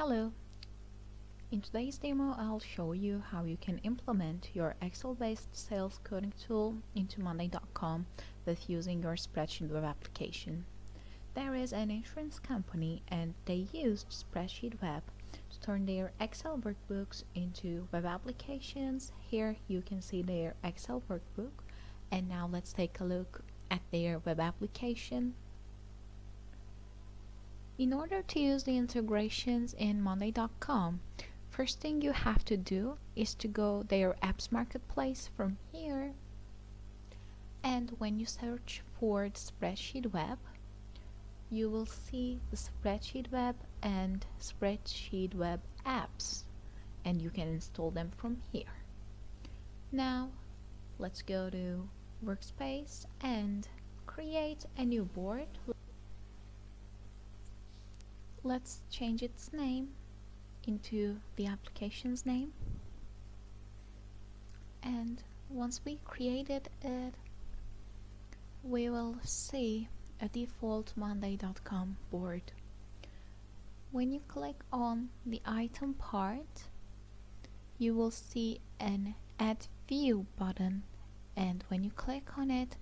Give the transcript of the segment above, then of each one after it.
Hello! In today's demo, I'll show you how you can implement your Excel-based sales coding tool into Monday.com with using your SpreadsheetWeb application. There is an insurance company and they used SpreadsheetWeb to turn their Excel workbooks into web applications. Here you can see their Excel workbook, and now let's take a look at their web application. In order to use the integrations in Monday.com, first thing you have to do is to go their apps marketplace from here, and when you search for the SpreadsheetWeb, you will see the SpreadsheetWeb and SpreadsheetWeb apps, and you can install them from here. Now let's go to Workspace and create a new board. Let's change its name into the application's name, and once we created it, we will see a default Monday.com board. When you click on the item part, you will see an Add View button, and when you click on it,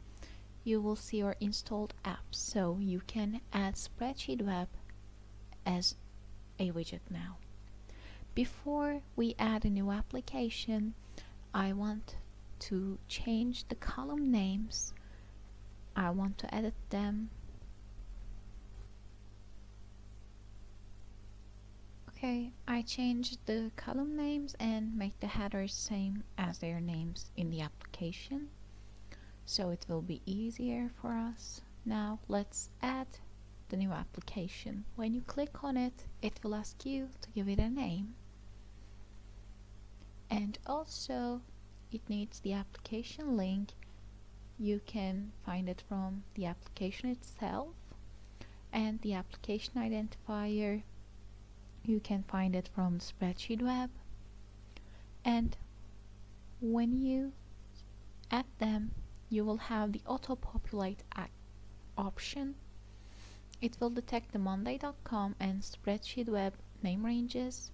you will see your installed apps, so you can add SpreadsheetWeb as a widget now. Before we add a new application, I want to change the column names. I want to edit them. Okay, I changed the column names and make the headers same as their names in the application, so it will be easier for us. Now let's add the new application. When you click on it, it will ask you to give it a name, and also it needs the application link. You can find it from the application itself, and the application identifier you can find it from SpreadsheetWeb, and when you add them, you will have the auto-populate option. It will detect the Monday.com and SpreadsheetWeb name ranges.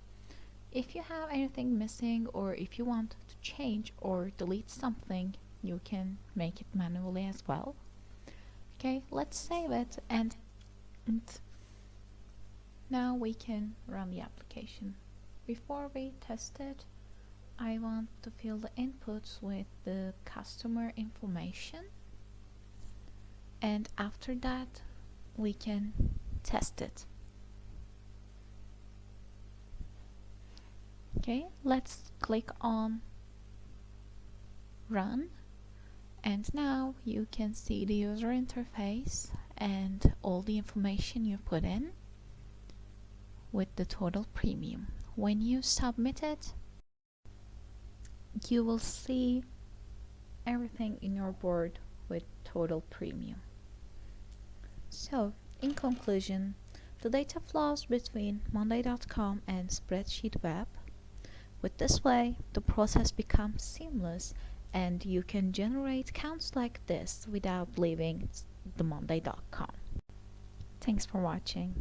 If you have anything missing, or if you want to change or delete something, you can make it manually as well. Okay, let's save it, and now we can run the application. Before we test it, I want to fill the inputs with the customer information, and after that we can test it. Okay, let's click on Run, and now you can see the user interface and all the information you put in with the total premium. When you submit it, you will see everything in your board with total premium. So, in conclusion, the data flows between Monday.com and SpreadsheetWeb. With this way, the process becomes seamless, and you can generate counts like this without leaving the Monday.com. Thanks for watching.